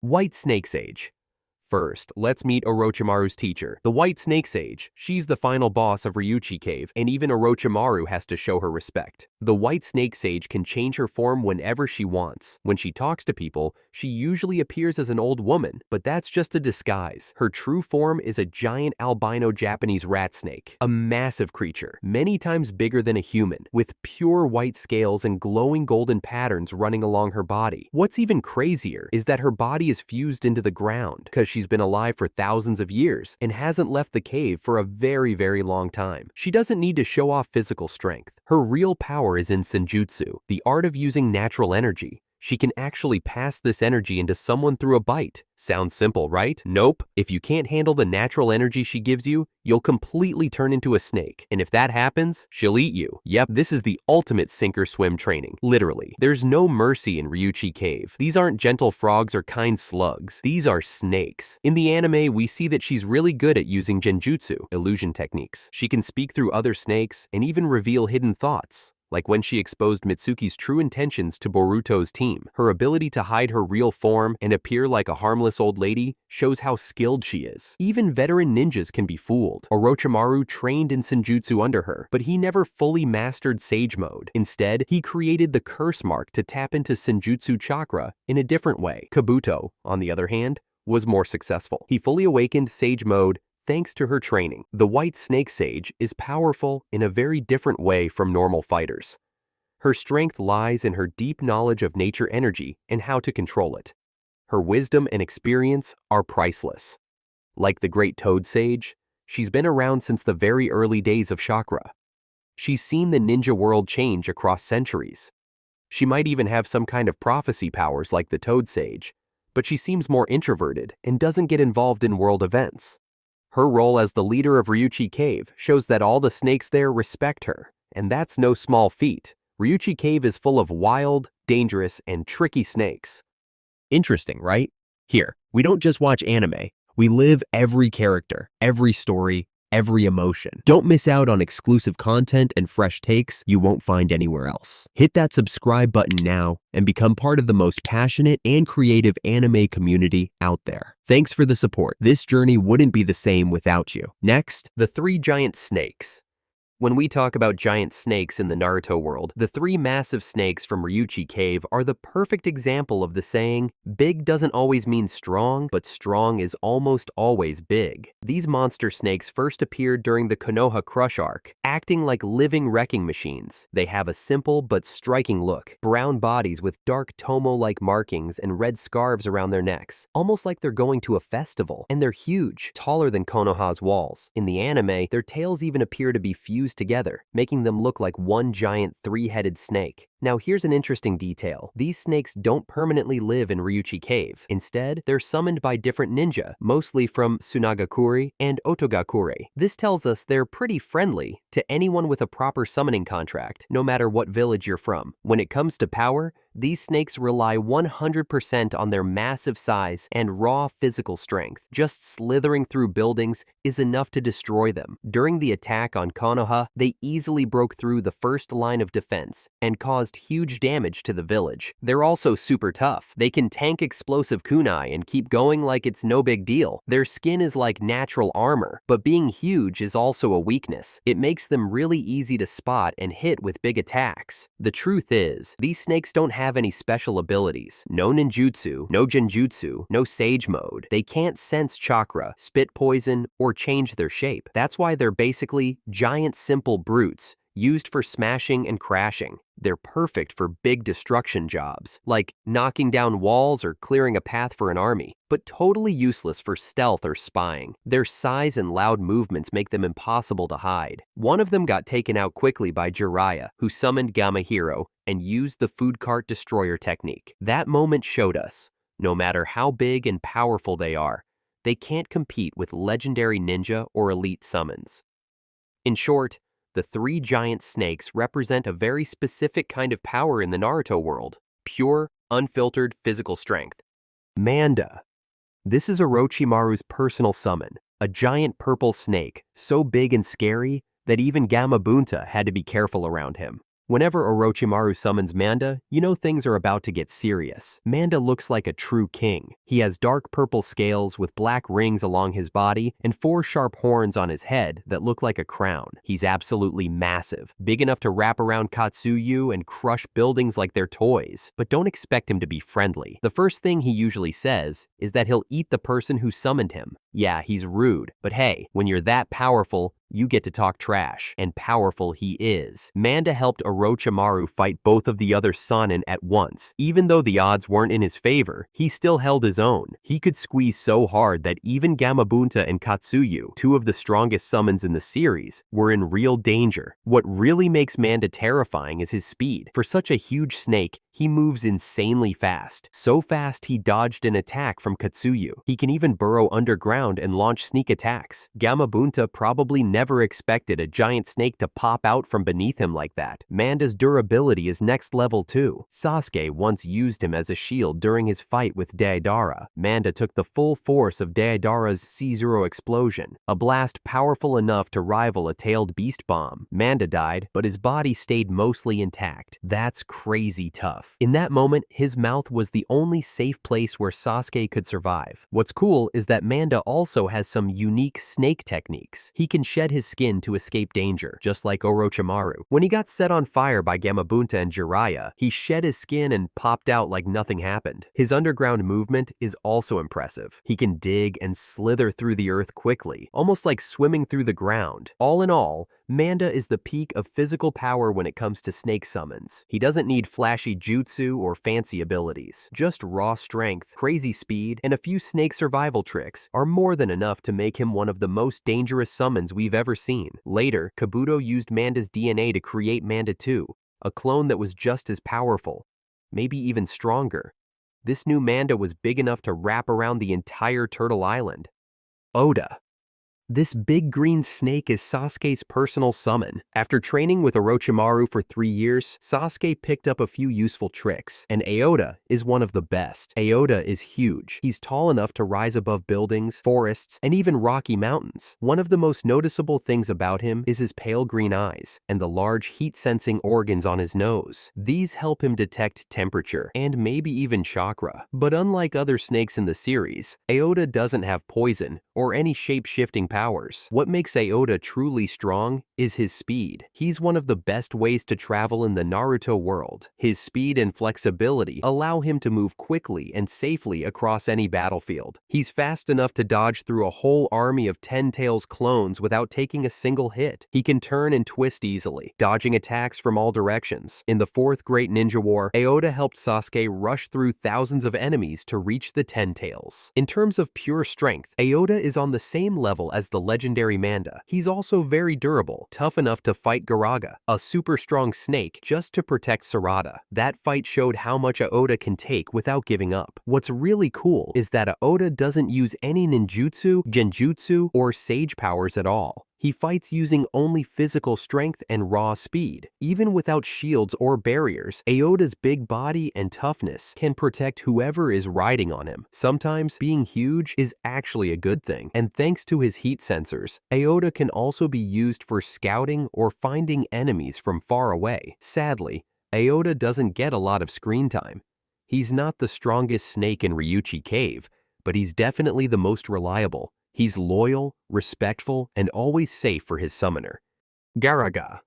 White Snake Sage. First, let's meet Orochimaru's teacher, the White Snake Sage. She's the final boss of Ryuchi Cave, and even Orochimaru has to show her respect. The White Snake Sage can change her form whenever she wants. When she talks to people, she usually appears as an old woman, but that's just a disguise. Her true form is a giant albino Japanese rat snake, a massive creature, many times bigger than a human, with pure white scales and glowing golden patterns running along her body. What's even crazier is that her body is fused into the ground, because she's been alive for thousands of years and hasn't left the cave for a very, very long time. She doesn't need to show off physical strength. Her real power is in Senjutsu, the art of using natural energy. She can actually pass this energy into someone through a bite. Sounds simple, right? Nope. If you can't handle the natural energy she gives you, you'll completely turn into a snake. And if that happens, she'll eat you. Yep, this is the ultimate sink or swim training. Literally. There's no mercy in Ryuchi Cave. These aren't gentle frogs or kind slugs. These are snakes. In the anime, we see that she's really good at using genjutsu, illusion techniques. She can speak through other snakes and even reveal hidden thoughts. Like when she exposed Mitsuki's true intentions to Boruto's team. Her ability to hide her real form and appear like a harmless old lady shows how skilled she is. Even veteran ninjas can be fooled. Orochimaru trained in Senjutsu under her, but he never fully mastered Sage Mode. Instead, he created the curse mark to tap into Senjutsu chakra in a different way. Kabuto, on the other hand, was more successful. He fully awakened Sage Mode thanks to her training. The White Snake Sage is powerful in a very different way from normal fighters. Her strength lies in her deep knowledge of nature energy and how to control it. Her wisdom and experience are priceless. Like the great Toad Sage, she's been around since the very early days of chakra. She's seen the ninja world change across centuries. She might even have some kind of prophecy powers like the Toad Sage, but she seems more introverted and doesn't get involved in world events. Her role as the leader of Ryuchi Cave shows that all the snakes there respect her, and that's no small feat. Ryuchi Cave is full of wild, dangerous, and tricky snakes. Interesting, right? Here, we don't just watch anime. We live every character, every story, every emotion. Don't miss out on exclusive content and fresh takes you won't find anywhere else. Hit that subscribe button now and become part of the most passionate and creative anime community out there. Thanks for the support. This journey wouldn't be the same without you. Next, the three giant snakes. When we talk about giant snakes in the Naruto world, the three massive snakes from Ryuchi Cave are the perfect example of the saying, big doesn't always mean strong, but strong is almost always big. These monster snakes first appeared during the Konoha Crush arc, acting like living wrecking machines. They have a simple but striking look, brown bodies with dark tomo-like markings and red scarves around their necks, almost like they're going to a festival. And they're huge, taller than Konoha's walls. In the anime, their tails even appear to be fused together, making them look like one giant three-headed snake. Now here's an interesting detail. These snakes don't permanently live in Ryuchi Cave. Instead, they're summoned by different ninja, mostly from Tsunagakure and Otogakure. This tells us they're pretty friendly to anyone with a proper summoning contract, no matter what village you're from. When it comes to power, these snakes rely 100% on their massive size and raw physical strength. Just slithering through buildings is enough to destroy them. During the attack on Konoha, they easily broke through the first line of defense and caused huge damage to the village. They're also super tough. They can tank explosive kunai and keep going like it's no big deal. Their skin is like natural armor, but being huge is also a weakness. It makes them really easy to spot and hit with big attacks. The truth is, these snakes don't have any special abilities. No ninjutsu, no genjutsu, no sage mode. They can't sense chakra, spit poison, or change their shape. That's why they're basically giant simple brutes, used for smashing and crashing. They're perfect for big destruction jobs, like knocking down walls or clearing a path for an army, but totally useless for stealth or spying. Their size and loud movements make them impossible to hide. One of them got taken out quickly by Jiraiya, who summoned Gamahiro and used the food cart destroyer technique. That moment showed us, no matter how big and powerful they are, they can't compete with legendary ninja or elite summons. In short, the three giant snakes represent a very specific kind of power in the Naruto world, pure, unfiltered physical strength. Manda. This is Orochimaru's personal summon, a giant purple snake, so big and scary that even Gamabunta had to be careful around him. Whenever Orochimaru summons Manda, you know things are about to get serious. Manda looks like a true king. He has dark purple scales with black rings along his body and 4 sharp horns on his head that look like a crown. He's absolutely massive, big enough to wrap around Katsuyu and crush buildings like they're toys. But don't expect him to be friendly. The first thing he usually says is that he'll eat the person who summoned him. Yeah, he's rude, but hey, when you're that powerful, you get to talk trash, and powerful he is. Manda helped Orochimaru fight both of the other Sannin at once. Even though the odds weren't in his favor, he still held his own. He could squeeze so hard that even Gamabunta and Katsuyu, 2 of the strongest summons in the series, were in real danger. What really makes Manda terrifying is his speed. For such a huge snake, he moves insanely fast. So fast he dodged an attack from Katsuyu. He can even burrow underground and launch sneak attacks. Gamabunta probably never expected a giant snake to pop out from beneath him like that. Manda's durability is next level too. Sasuke once used him as a shield during his fight with Deidara. Manda took the full force of Deidara's C0 explosion, a blast powerful enough to rival a tailed beast bomb. Manda died, but his body stayed mostly intact. That's crazy tough. In that moment, his mouth was the only safe place where Sasuke could survive. What's cool is that Manda also has some unique snake techniques. He can shed his skin to escape danger, just like Orochimaru. When he got set on fire by Gamabunta and Jiraiya, he shed his skin and popped out like nothing happened. His underground movement is also impressive. He can dig and slither through the earth quickly, almost like swimming through the ground. All in all, Manda is the peak of physical power when it comes to snake summons. He doesn't need flashy jutsu or fancy abilities. Just raw strength, crazy speed, and a few snake survival tricks are more than enough to make him one of the most dangerous summons we've ever seen. Later, Kabuto used Manda's DNA to create Manda 2, a clone that was just as powerful, maybe even stronger. This new Manda was big enough to wrap around the entire Turtle Island. Aota. This big green snake is Sasuke's personal summon. After training with Orochimaru for 3 years, Sasuke picked up a few useful tricks, and Aota is one of the best. Aota is huge. He's tall enough to rise above buildings, forests, and even rocky mountains. One of the most noticeable things about him is his pale green eyes and the large heat-sensing organs on his nose. These help him detect temperature and maybe even chakra. But unlike other snakes in the series, Aota doesn't have poison or any shape-shifting powers. What makes Aota truly strong is his speed. He's one of the best ways to travel in the Naruto world. His speed and flexibility allow him to move quickly and safely across any battlefield. He's fast enough to dodge through a whole army of Ten Tails clones without taking a single hit. He can turn and twist easily, dodging attacks from all directions. In the 4th Great Ninja War, Aota helped Sasuke rush through thousands of enemies to reach the Ten Tails. In terms of pure strength, Aota is on the same level as the legendary Manda. He's also very durable, tough enough to fight Garaga, a super strong snake, just to protect Sarada. That fight showed how much Aota can take without giving up. What's really cool is that Aota doesn't use any ninjutsu, genjutsu, or sage powers at all. He fights using only physical strength and raw speed. Even without shields or barriers, Aota's big body and toughness can protect whoever is riding on him. Sometimes being huge is actually a good thing, and thanks to his heat sensors, Aota can also be used for scouting or finding enemies from far away. Sadly, Aota doesn't get a lot of screen time. He's not the strongest snake in Ryuchi Cave, but he's definitely the most reliable. He's loyal, respectful, and always safe for his summoner. Garaga.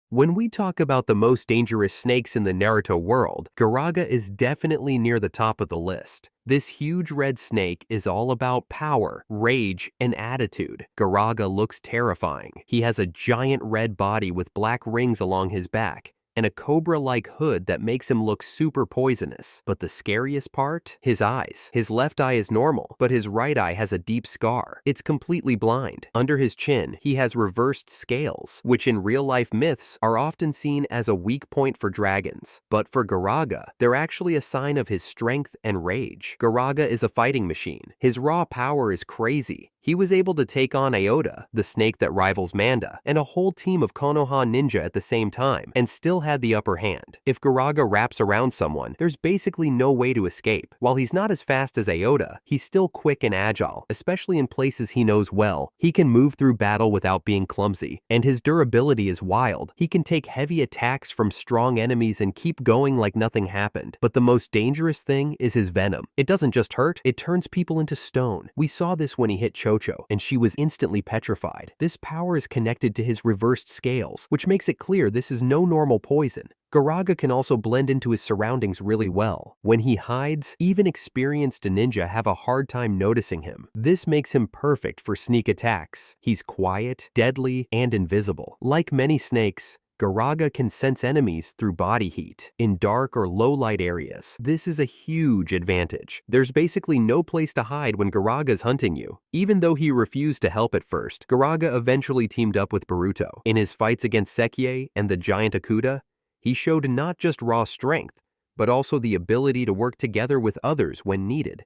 When we talk about the most dangerous snakes in the Naruto world, Garaga is definitely near the top of the list. This huge red snake is all about power, rage, and attitude. Garaga looks terrifying. He has a giant red body with black rings along his back, and a cobra-like hood that makes him look super poisonous. But the scariest part? His eyes. His left eye is normal, but his right eye has a deep scar. It's completely blind. Under his chin, he has reversed scales, which in real-life myths are often seen as a weak point for dragons. But for Garaga, they're actually a sign of his strength and rage. Garaga is a fighting machine. His raw power is crazy. He was able to take on Aota, the snake that rivals Manda, and a whole team of Konoha ninja at the same time, and still had the upper hand. If Garaga wraps around someone, there's basically no way to escape. While he's not as fast as Aota, he's still quick and agile, especially in places he knows well. He can move through battle without being clumsy, and his durability is wild. He can take heavy attacks from strong enemies and keep going like nothing happened. But the most dangerous thing is his venom. It doesn't just hurt, it turns people into stone. We saw this when he hit Chocho, and she was instantly petrified. This power is connected to his reversed scales, which makes it clear this is no normal poison. Garaga can also blend into his surroundings really well. When he hides, even experienced ninja have a hard time noticing him. This makes him perfect for sneak attacks. He's quiet, deadly, and invisible. Like many snakes, Garaga can sense enemies through body heat. In dark or low-light areas, this is a huge advantage. There's basically no place to hide when Garaga's hunting you. Even though he refused to help at first, Garaga eventually teamed up with Boruto. In his fights against Sekiei and the giant Akuda, he showed not just raw strength, but also the ability to work together with others when needed.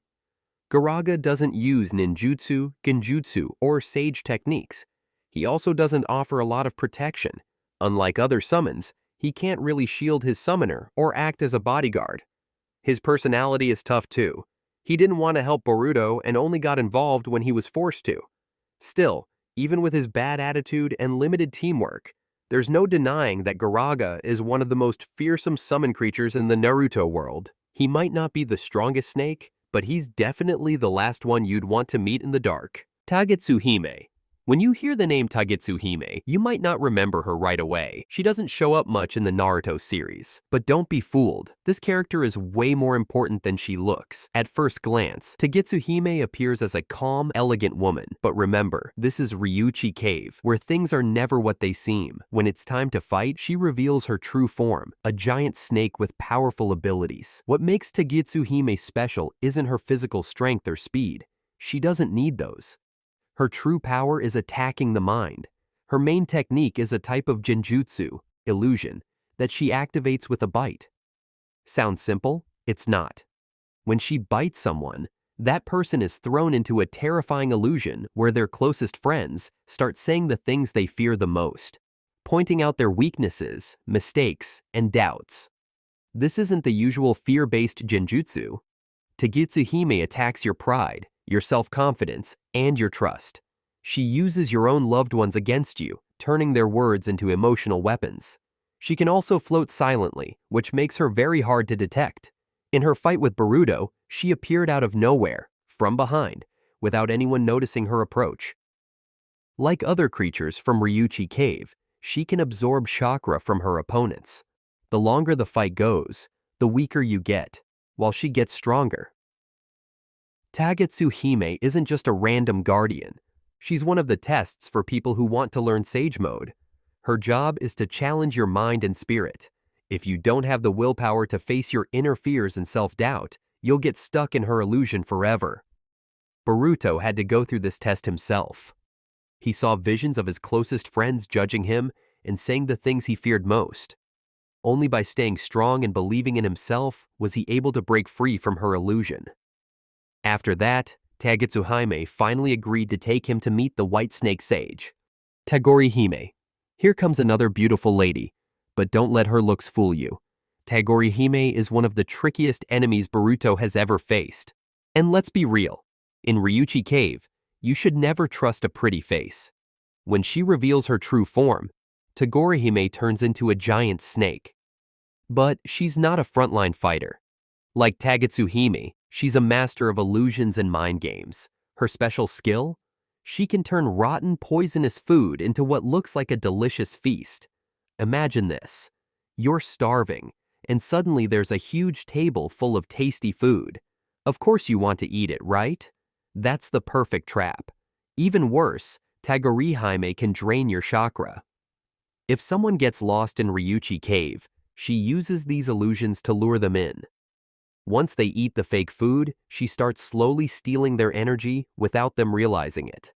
Garaga doesn't use ninjutsu, genjutsu, or sage techniques. He also doesn't offer a lot of protection. Unlike other summons, he can't really shield his summoner or act as a bodyguard. His personality is tough too. He didn't want to help Boruto and only got involved when he was forced to. Still, even with his bad attitude and limited teamwork, there's no denying that Garaga is one of the most fearsome summon creatures in the Naruto world. He might not be the strongest snake, but he's definitely the last one you'd want to meet in the dark. Tagatsuhime. When you hear the name Tagatsuhime, you might not remember her right away. She doesn't show up much in the Naruto series. But don't be fooled. This character is way more important than she looks. At first glance, Tagatsuhime appears as a calm, elegant woman. But remember, this is Ryuchi Cave, where things are never what they seem. When it's time to fight, she reveals her true form, a giant snake with powerful abilities. What makes Tagatsuhime special isn't her physical strength or speed. She doesn't need those. Her true power is attacking the mind. Her main technique is a type of genjutsu, illusion, that she activates with a bite. Sounds simple? It's not. When she bites someone, that person is thrown into a terrifying illusion where their closest friends start saying the things they fear the most, pointing out their weaknesses, mistakes, and doubts. This isn't the usual fear-based genjutsu. Tagatsuhime attacks your pride, your self-confidence, and your trust. She uses your own loved ones against you, turning their words into emotional weapons. She can also float silently, which makes her very hard to detect. In her fight with Boruto, she appeared out of nowhere, from behind, without anyone noticing her approach. Like other creatures from Ryuchi Cave, she can absorb chakra from her opponents. The longer the fight goes, the weaker you get, while she gets stronger. Tagatsuhime isn't just a random guardian. She's one of the tests for people who want to learn Sage Mode. Her job is to challenge your mind and spirit. If you don't have the willpower to face your inner fears and self-doubt, you'll get stuck in her illusion forever. Boruto had to go through this test himself. He saw visions of his closest friends judging him and saying the things he feared most. Only by staying strong and believing in himself was he able to break free from her illusion. After that, Tagatsuhime finally agreed to take him to meet the White Snake Sage. Tagori Hime. Here comes another beautiful lady, but don't let her looks fool you. Tagori Hime is one of the trickiest enemies Boruto has ever faced. And let's be real, in Ryuchi Cave, you should never trust a pretty face. When she reveals her true form, Tagori Hime turns into a giant snake. But she's not a frontline fighter. Like Tagatsuhime, she's a master of illusions and mind games. Her special skill? She can turn rotten, poisonous food into what looks like a delicious feast. Imagine this. You're starving, and suddenly there's a huge table full of tasty food. Of course you want to eat it, right? That's the perfect trap. Even worse, Tagori Hime can drain your chakra. If someone gets lost in Ryuchi Cave, she uses these illusions to lure them in. Once they eat the fake food, she starts slowly stealing their energy without them realizing it.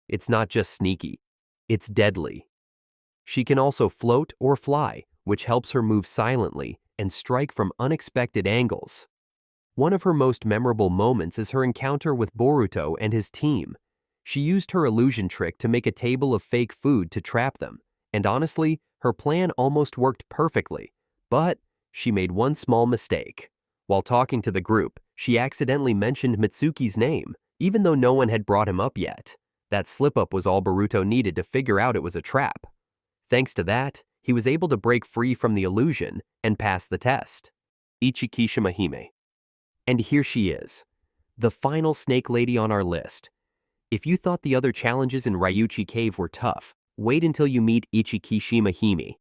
It's not just sneaky, it's deadly. She can also float or fly, which helps her move silently and strike from unexpected angles. One of her most memorable moments is her encounter with Boruto and his team. She used her illusion trick to make a table of fake food to trap them, and honestly, her plan almost worked perfectly, but she made one small mistake. While talking to the group, she accidentally mentioned Mitsuki's name, even though no one had brought him up yet. That slip-up was all Boruto needed to figure out it was a trap. Thanks to that, he was able to break free from the illusion and pass the test. Ichi Kishimi. And here she is, the final snake lady on our list. If you thought the other challenges in Ryuchi Cave were tough, wait until you meet Ichi Kishimi.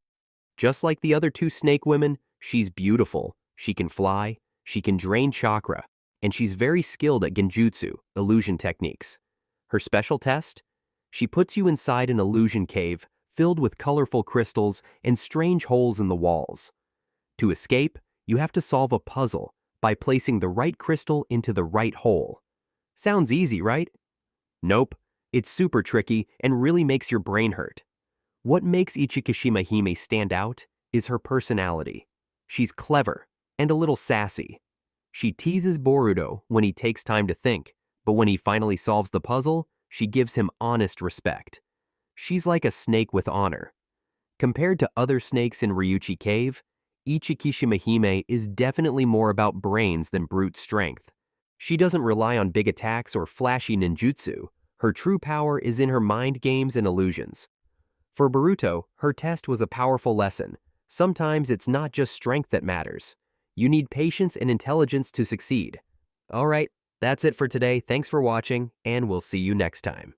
Just like the other two snake women, she's beautiful, she can fly, she can drain chakra, and she's very skilled at genjutsu, illusion techniques. Her special test? She puts you inside an illusion cave filled with colorful crystals and strange holes in the walls. To escape, you have to solve a puzzle by placing the right crystal into the right hole. Sounds easy, right? Nope, it's super tricky and really makes your brain hurt. What makes Ichi Kishimi stand out is her personality. She's clever and a little sassy. She teases Boruto when he takes time to think, but when he finally solves the puzzle, she gives him honest respect. She's like a snake with honor. Compared to other snakes in Ryuchi Cave, Ichi Kishimi is definitely more about brains than brute strength. She doesn't rely on big attacks or flashy ninjutsu. Her true power is in her mind games and illusions. For Boruto, her test was a powerful lesson. Sometimes it's not just strength that matters. You need patience and intelligence to succeed. Alright, that's it for today. Thanks for watching, and we'll see you next time.